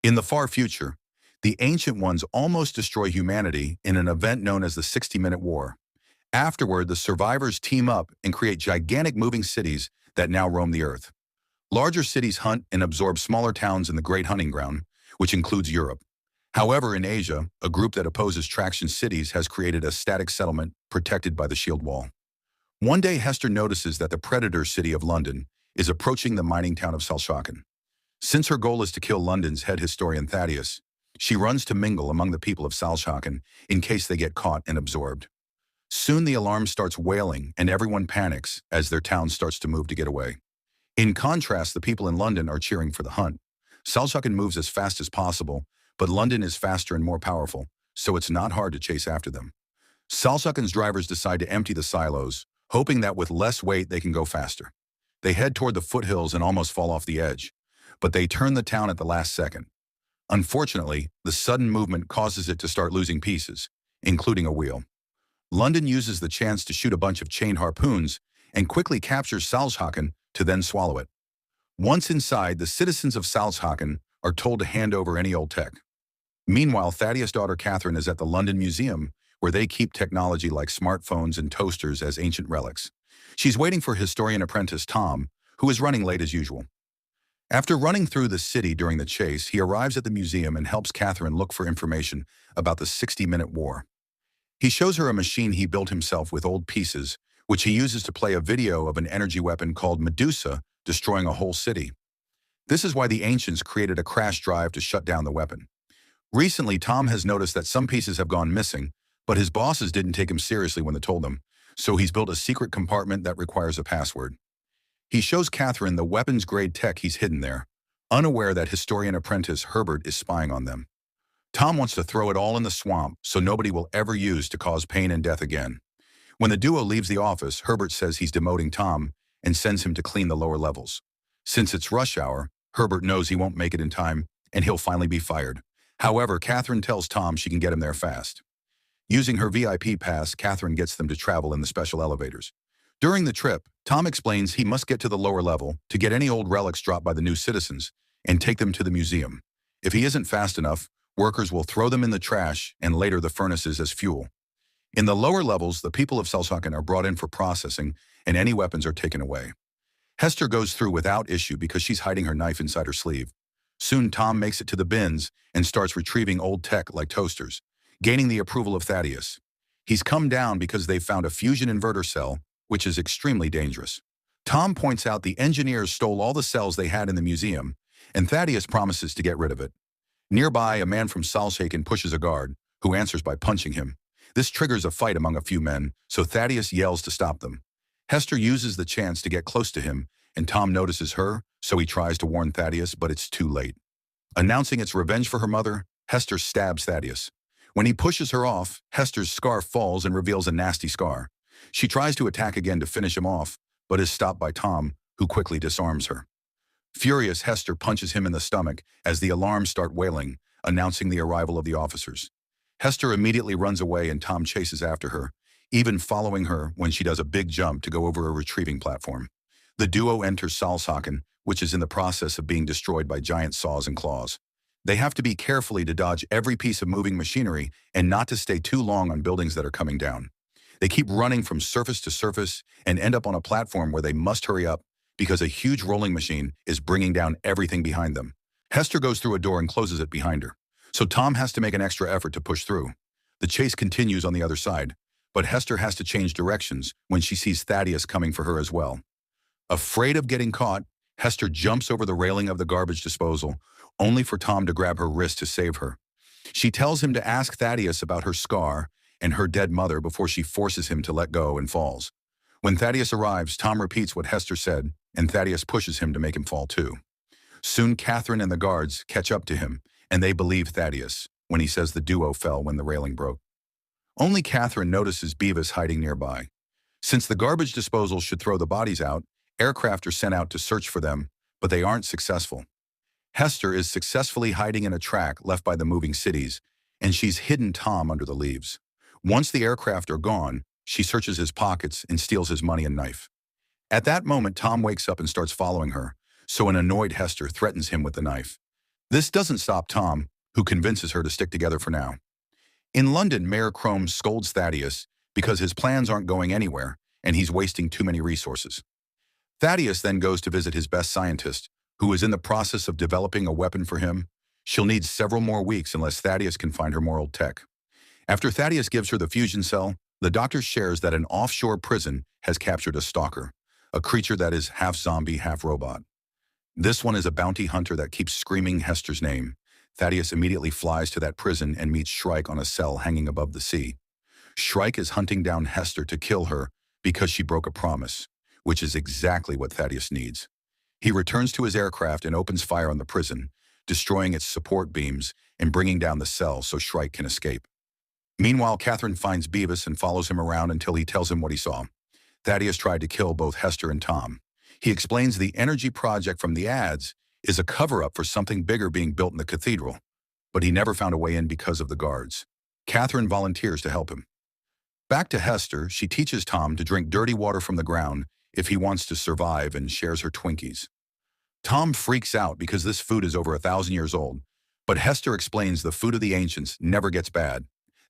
In the far future, the Ancient Ones almost destroy humanity in an event known as the 60-Minute War. Afterward, the survivors team up and create gigantic moving cities that now roam the Earth. Larger cities hunt and absorb smaller towns in the Great Hunting Ground, which includes Europe. However, in Asia, a group that opposes traction cities has created a static settlement protected by the shield wall. One day, Hester notices that the predator city of London is approaching the mining town of Salshaken. Since her goal is to kill London's head historian Thaddeus, she runs to mingle among the people of Salshaken in case they get caught and absorbed. Soon the alarm starts wailing and everyone panics as their town starts to move to get away. In contrast, the people in London are cheering for the hunt. Salshaken moves as fast as possible, but London is faster and more powerful, so it's not hard to chase after them. Salshaken's drivers decide to empty the silos, hoping that with less weight they can go faster. They head toward the foothills and almost fall off the edge, but they turn the town at the last second. Unfortunately, the sudden movement causes it to start losing pieces, including a wheel. London uses the chance to shoot a bunch of chain harpoons and quickly captures Salzhaken to then swallow it. Once inside, the citizens of Salzhaken are told to hand over any old tech. Meanwhile, Thaddeus' daughter Catherine is at the London Museum, where they keep technology like smartphones and toasters as ancient relics. She's waiting for historian apprentice Tom, who is running late as usual. After running through the city during the chase, he arrives at the museum and helps Catherine look for information about the 60-Minute War. He shows her a machine he built himself with old pieces, which he uses to play a video of an energy weapon called Medusa destroying a whole city. This is why the ancients created a crash drive to shut down the weapon. Recently, Tom has noticed that some pieces have gone missing, but his bosses didn't take him seriously when they told him, so he's built a secret compartment that requires a password. He shows Catherine the weapons-grade tech he's hidden there, unaware that historian apprentice Herbert is spying on them. Tom wants to throw it all in the swamp so nobody will ever use to cause pain and death again. When the duo leaves the office, Herbert says he's demoting Tom and sends him to clean the lower levels. Since it's rush hour, Herbert knows he won't make it in time and he'll finally be fired. However, Catherine tells Tom she can get him there fast. Using her VIP pass, Catherine gets them to travel in the special elevators. During the trip, Tom explains he must get to the lower level to get any old relics dropped by the new citizens and take them to the museum. If he isn't fast enough, workers will throw them in the trash and later the furnaces as fuel. In the lower levels, the people of Salshaken are brought in for processing and any weapons are taken away. Hester goes through without issue because she's hiding her knife inside her sleeve. Soon Tom makes it to the bins and starts retrieving old tech like toasters, gaining the approval of Thaddeus. He's come down because they've found a fusion inverter cell, which is extremely dangerous. Tom points out the engineers stole all the cells they had in the museum, and Thaddeus promises to get rid of it. Nearby, a man from Salshaken pushes a guard, who answers by punching him. This triggers a fight among a few men, so Thaddeus yells to stop them. Hester uses the chance to get close to him, and Tom notices her, so he tries to warn Thaddeus, but it's too late. Announcing it's revenge for her mother, Hester stabs Thaddeus. When he pushes her off, Hester's scarf falls and reveals a nasty scar. She tries to attack again to finish him off, but is stopped by Tom, who quickly disarms her. Furious, Hester punches him in the stomach as the alarms start wailing, announcing the arrival of the officers. Hester immediately runs away and Tom chases after her, even following her when she does a big jump to go over a retrieving platform. The duo enters Salshaken, which is in the process of being destroyed by giant saws and claws. They have to be carefully to dodge every piece of moving machinery and not to stay too long on buildings that are coming down. They keep running from surface to surface and end up on a platform where they must hurry up because a huge rolling machine is bringing down everything behind them. Hester goes through a door and closes it behind her, so Tom has to make an extra effort to push through. The chase continues on the other side, but Hester has to change directions when she sees Thaddeus coming for her as well. Afraid of getting caught, Hester jumps over the railing of the garbage disposal, only for Tom to grab her wrist to save her. She tells him to ask Thaddeus about her scar and her dead mother before she forces him to let go and falls. When Thaddeus arrives, Tom repeats what Hester said, and Thaddeus pushes him to make him fall too. Soon Catherine and the guards catch up to him, and they believe Thaddeus when he says the duo fell when the railing broke. Only Catherine notices Beavis hiding nearby. Since the garbage disposal should throw the bodies out, aircraft are sent out to search for them, but they aren't successful. Hester is successfully hiding in a track left by the moving cities, and she's hidden Tom under the leaves. Once the aircraft are gone, she searches his pockets and steals his money and knife. At that moment, Tom wakes up and starts following her, so an annoyed Hester threatens him with the knife. This doesn't stop Tom, who convinces her to stick together for now. In London, Mayor Crome scolds Thaddeus because his plans aren't going anywhere and he's wasting too many resources. Thaddeus then goes to visit his best scientist, who is in the process of developing a weapon for him. She'll need several more weeks unless Thaddeus can find her more old tech. After Thaddeus gives her the fusion cell, the doctor shares that an offshore prison has captured a stalker, a creature that is half zombie, half robot. This one is a bounty hunter that keeps screaming Hester's name. Thaddeus immediately flies to that prison and meets Shrike on a cell hanging above the sea. Shrike is hunting down Hester to kill her because she broke a promise, which is exactly what Thaddeus needs. He returns to his aircraft and opens fire on the prison, destroying its support beams and bringing down the cell so Shrike can escape. Meanwhile, Catherine finds Beavis and follows him around until he tells him what he saw. Thaddeus tried to kill both Hester and Tom. He explains the energy project from the ads is a cover-up for something bigger being built in the cathedral, but he never found a way in because of the guards. Catherine volunteers to help him. Back to Hester, she teaches Tom to drink dirty water from the ground if he wants to survive and shares her Twinkies. Tom freaks out because this food is over 1,000 years old, but Hester explains the food of the ancients never gets bad.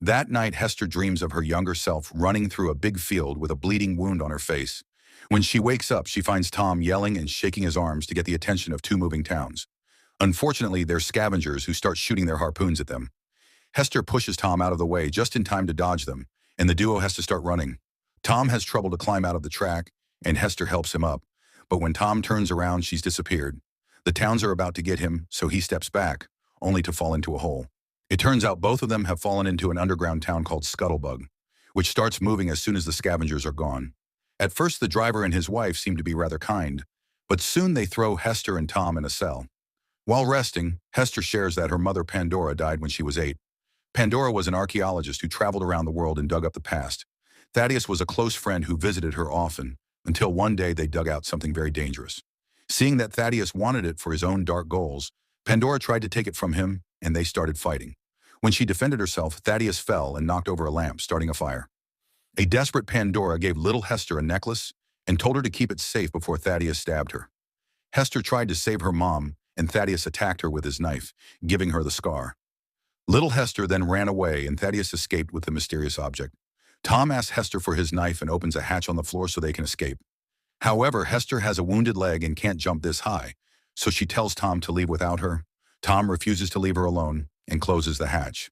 That night, Hester dreams of her younger self running through a big field with a bleeding wound on her face. When she wakes up, she finds Tom yelling and shaking his arms to get the attention of two moving towns. Unfortunately, they're scavengers who start shooting their harpoons at them. Hester pushes Tom out of the way just in time to dodge them, and the duo has to start running. Tom has trouble to climb out of the track, and Hester helps him up. But when Tom turns around, she's disappeared. The towns are about to get him, so he steps back, only to fall into a hole. It turns out both of them have fallen into an underground town called Scuttlebug, which starts moving as soon as the scavengers are gone. At first, the driver and his wife seem to be rather kind, but soon they throw Hester and Tom in a cell. While resting, Hester shares that her mother Pandora died when she was 8. Pandora was an archaeologist who traveled around the world and dug up the past. Thaddeus was a close friend who visited her often, until one day they dug out something very dangerous. Seeing that Thaddeus wanted it for his own dark goals, Pandora tried to take it from him, and they started fighting. When she defended herself, Thaddeus fell and knocked over a lamp, starting a fire. A desperate Pandora gave little Hester a necklace and told her to keep it safe before Thaddeus stabbed her. Hester tried to save her mom, and Thaddeus attacked her with his knife, giving her the scar. Little Hester then ran away, and Thaddeus escaped with the mysterious object. Tom asks Hester for his knife and opens a hatch on the floor so they can escape. However, Hester has a wounded leg and can't jump this high, so she tells Tom to leave without her. Tom refuses to leave her alone and closes the hatch.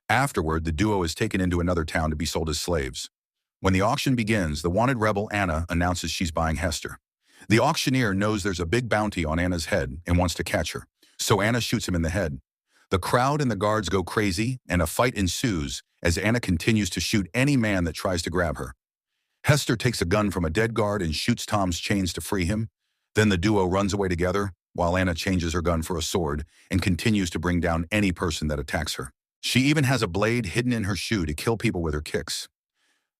Afterward, the duo is taken into another town to be sold as slaves. When the auction begins, the wanted rebel Anna announces she's buying Hester. The auctioneer knows there's a big bounty on Anna's head and wants to catch her, so Anna shoots him in the head. The crowd and the guards go crazy, and a fight ensues as Anna continues to shoot any man that tries to grab her. Hester takes a gun from a dead guard and shoots Tom's chains to free him. Then the duo runs away together, while Anna changes her gun for a sword and continues to bring down any person that attacks her. She even has a blade hidden in her shoe to kill people with her kicks.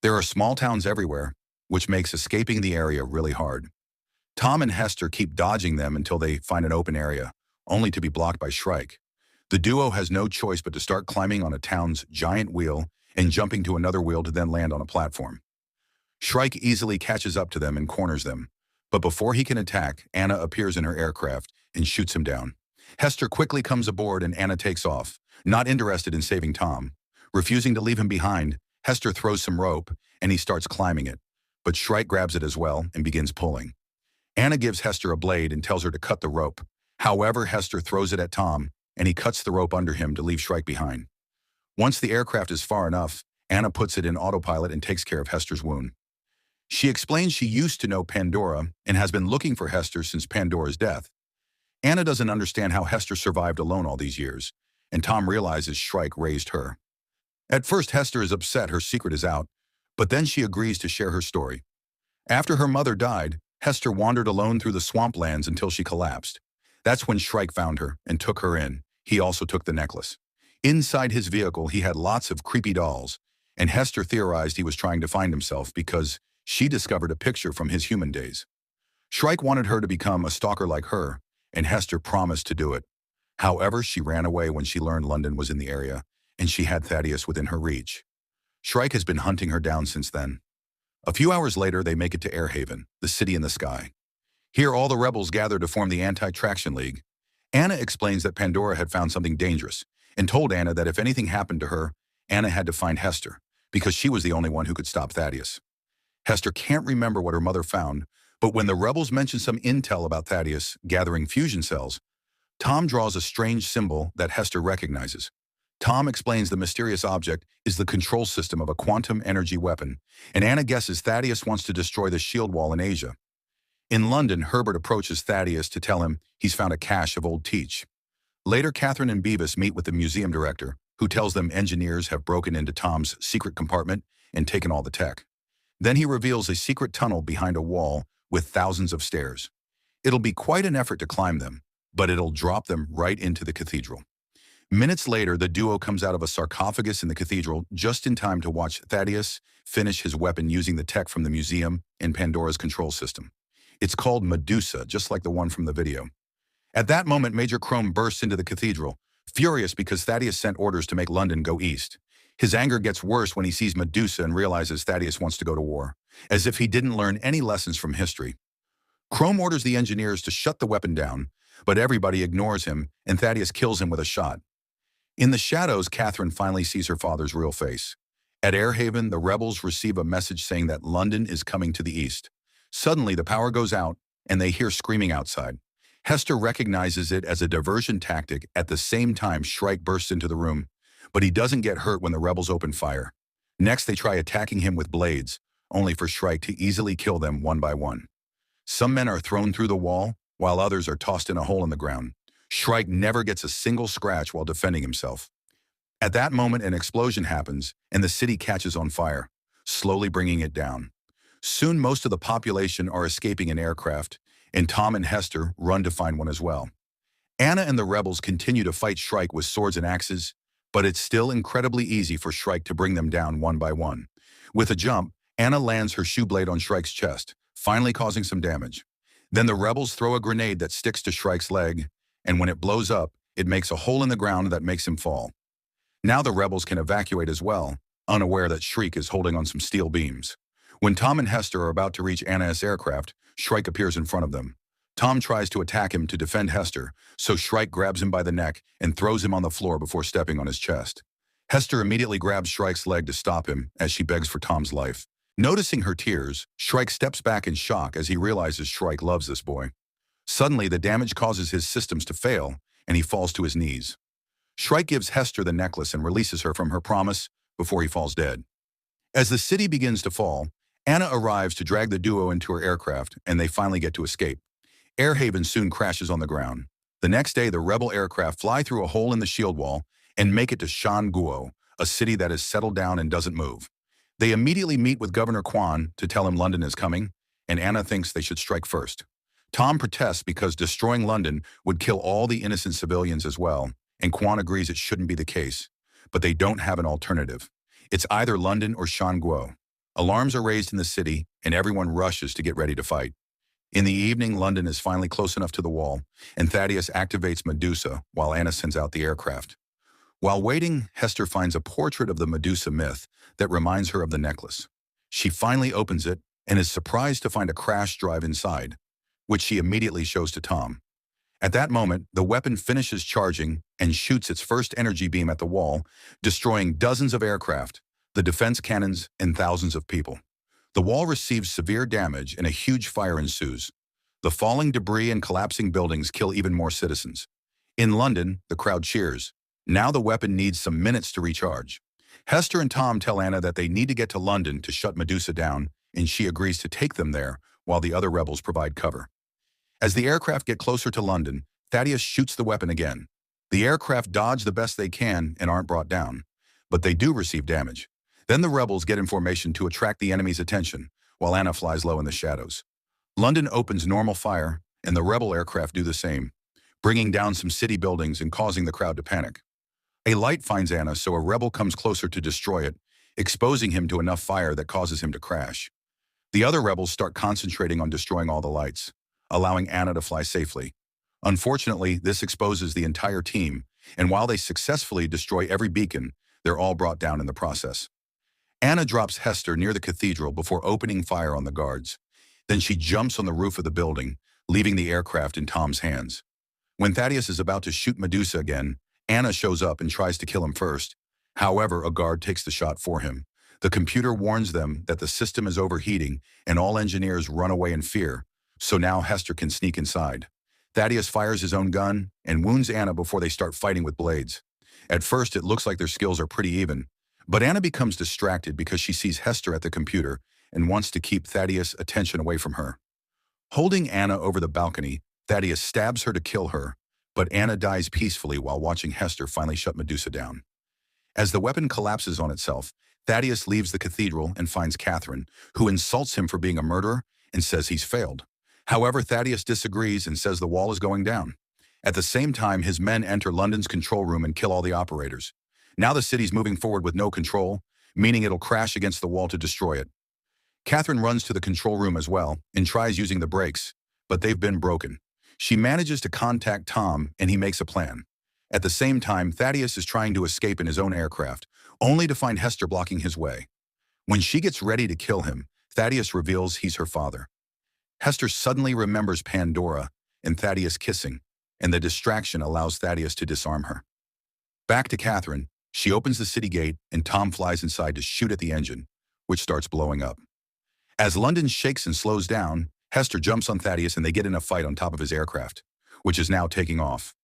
There are small towns everywhere, which makes escaping the area really hard. Tom and Hester keep dodging them until they find an open area, only to be blocked by Shrike. The duo has no choice but to start climbing on a town's giant wheel and jumping to another wheel to then land on a platform. Shrike easily catches up to them and corners them, but before he can attack, Anna appears in her aircraft and shoots him down. Hester quickly comes aboard and Anna takes off, not interested in saving Tom. Refusing to leave him behind, Hester throws some rope and he starts climbing it, but Shrike grabs it as well and begins pulling. Anna gives Hester a blade and tells her to cut the rope. However, Hester throws it at Tom and he cuts the rope under him to leave Shrike behind. Once the aircraft is far enough, Anna puts it in autopilot and takes care of Hester's wound. She explains she used to know Pandora and has been looking for Hester since Pandora's death. Anna doesn't understand how Hester survived alone all these years, and Tom realizes Shrike raised her. At first, Hester is upset her secret is out, but then she agrees to share her story. After her mother died, Hester wandered alone through the swamplands until she collapsed. That's when Shrike found her and took her in. He also took the necklace. Inside his vehicle, he had lots of creepy dolls, and Hester theorized he was trying to find himself because she discovered a picture from his human days. Shrike wanted her to become a stalker like her, and Hester promised to do it. However, she ran away when she learned London was in the area, and she had Thaddeus within her reach. Shrike has been hunting her down since then. A few hours later, they make it to Airhaven, the city in the sky. Here, all the rebels gather to form the Anti-Traction League. Anna explains that Pandora had found something dangerous and told Anna that if anything happened to her, Anna had to find Hester because she was the only one who could stop Thaddeus. Hester can't remember what her mother found, but when the rebels mention some intel about Thaddeus gathering fusion cells, Tom draws a strange symbol that Hester recognizes. Tom explains the mysterious object is the control system of a quantum energy weapon, and Anna guesses Thaddeus wants to destroy the shield wall in Asia. In London, Herbert approaches Thaddeus to tell him he's found a cache of old teach. Later, Catherine and Beavis meet with the museum director, who tells them engineers have broken into Tom's secret compartment and taken all the tech. Then he reveals a secret tunnel behind a wall with thousands of stairs. It'll be quite an effort to climb them, but it'll drop them right into the cathedral. Minutes later, the duo comes out of a sarcophagus in the cathedral just in time to watch Thaddeus finish his weapon using the tech from the museum and Pandora's control system. It's called Medusa, just like the one from the video. At that moment, Major Chrome bursts into the cathedral, furious because Thaddeus sent orders to make London go east. His anger gets worse when he sees Medusa and realizes Thaddeus wants to go to war, as if he didn't learn any lessons from history. Chrome orders the engineers to shut the weapon down, but everybody ignores him, and Thaddeus kills him with a shot. In the shadows, Catherine finally sees her father's real face. At Airhaven, the rebels receive a message saying that London is coming to the east. Suddenly, the power goes out, and they hear screaming outside. Hester recognizes it as a diversion tactic. At the same time, Shrike bursts into the room, but he doesn't get hurt when the rebels open fire. Next, they try attacking him with blades, only for Shrike to easily kill them one by one. Some men are thrown through the wall, while others are tossed in a hole in the ground. Shrike never gets a single scratch while defending himself. At that moment, an explosion happens, and the city catches on fire, slowly bringing it down. Soon, most of the population are escaping in aircraft, and Tom and Hester run to find one as well. Anna and the rebels continue to fight Shrike with swords and axes, but it's still incredibly easy for Shrike to bring them down one by one. With a jump, Anna lands her shoe blade on Shrike's chest, finally causing some damage. Then the rebels throw a grenade that sticks to Shrike's leg, and when it blows up, it makes a hole in the ground that makes him fall. Now the rebels can evacuate as well, unaware that Shrike is holding on some steel beams. When Tom and Hester are about to reach Anna's aircraft, Shrike appears in front of them. Tom tries to attack him to defend Hester, so Shrike grabs him by the neck and throws him on the floor before stepping on his chest. Hester immediately grabs Shrike's leg to stop him as she begs for Tom's life. Noticing her tears, Shrike steps back in shock as he realizes Shrike loves this boy. Suddenly, the damage causes his systems to fail, and he falls to his knees. Shrike gives Hester the necklace and releases her from her promise before he falls dead. As the city begins to fall, Anna arrives to drag the duo into her aircraft, and they finally get to escape. Airhaven soon crashes on the ground. The next day, the rebel aircraft fly through a hole in the shield wall and make it to Shanguo, a city that has settled down and doesn't move. They immediately meet with Governor Quan to tell him London is coming, and Anna thinks they should strike first. Tom protests because destroying London would kill all the innocent civilians as well, and Quan agrees it shouldn't be the case. But they don't have an alternative. It's either London or Shanguo. Alarms are raised in the city, and everyone rushes to get ready to fight. In the evening, London is finally close enough to the wall, and Thaddeus activates Medusa while Anna sends out the aircraft. While waiting, Hester finds a portrait of the Medusa myth that reminds her of the necklace. She finally opens it and is surprised to find a crash drive inside, which she immediately shows to Tom. At that moment, the weapon finishes charging and shoots its first energy beam at the wall, destroying dozens of aircraft, the defense cannons, and thousands of people. The wall receives severe damage and a huge fire ensues. The falling debris and collapsing buildings kill even more citizens. In London, the crowd cheers. Now the weapon needs some minutes to recharge. Hester and Tom tell Anna that they need to get to London to shut Medusa down, and she agrees to take them there while the other rebels provide cover. As the aircraft get closer to London, Thaddeus shoots the weapon again. The aircraft dodge the best they can and aren't brought down, but they do receive damage. Then the rebels get in formation to attract the enemy's attention, while Anna flies low in the shadows. London opens normal fire, and the rebel aircraft do the same, bringing down some city buildings and causing the crowd to panic. A light finds Anna, so a rebel comes closer to destroy it, exposing him to enough fire that causes him to crash. The other rebels start concentrating on destroying all the lights, allowing Anna to fly safely. Unfortunately, this exposes the entire team, and while they successfully destroy every beacon, they're all brought down in the process. Anna drops Hester near the cathedral before opening fire on the guards. Then she jumps on the roof of the building, leaving the aircraft in Tom's hands. When Thaddeus is about to shoot Medusa again, Anna shows up and tries to kill him first. However, a guard takes the shot for him. The computer warns them that the system is overheating and all engineers run away in fear, so now Hester can sneak inside. Thaddeus fires his own gun and wounds Anna before they start fighting with blades. At first, it looks like their skills are pretty even, but Anna becomes distracted because she sees Hester at the computer and wants to keep Thaddeus' attention away from her. Holding Anna over the balcony, Thaddeus stabs her to kill her, but Anna dies peacefully while watching Hester finally shut Medusa down. As the weapon collapses on itself, Thaddeus leaves the cathedral and finds Catherine, who insults him for being a murderer and says he's failed. However, Thaddeus disagrees and says the wall is going down. At the same time, his men enter London's control room and kill all the operators. Now the city's moving forward with no control, meaning it'll crash against the wall to destroy it. Catherine runs to the control room as well and tries using the brakes, but they've been broken. She manages to contact Tom and he makes a plan. At the same time, Thaddeus is trying to escape in his own aircraft, only to find Hester blocking his way. When she gets ready to kill him, Thaddeus reveals he's her father. Hester suddenly remembers Pandora and Thaddeus kissing, and the distraction allows Thaddeus to disarm her. Back to Catherine, she opens the city gate and Tom flies inside to shoot at the engine, which starts blowing up. As London shakes and slows down, Hester jumps on Thaddeus and they get in a fight on top of his aircraft, which is now taking off.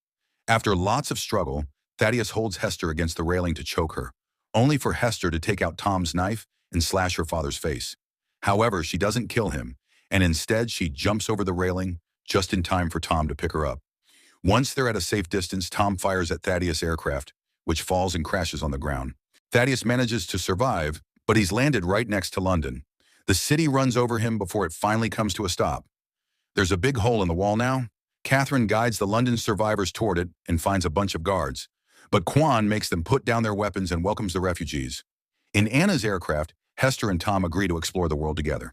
After lots of struggle, Thaddeus holds Hester against the railing to choke her, only for Hester to take out Tom's knife and slash her father's face. However, she doesn't kill him, and instead she jumps over the railing just in time for Tom to pick her up. Once they're at a safe distance, Tom fires at Thaddeus' aircraft, which falls and crashes on the ground. Thaddeus manages to survive, but he's landed right next to London. The city runs over him before it finally comes to a stop. There's a big hole in the wall now. Catherine guides the London survivors toward it and finds a bunch of guards. But Quan makes them put down their weapons and welcomes the refugees. In Anna's aircraft, Hester and Tom agree to explore the world together.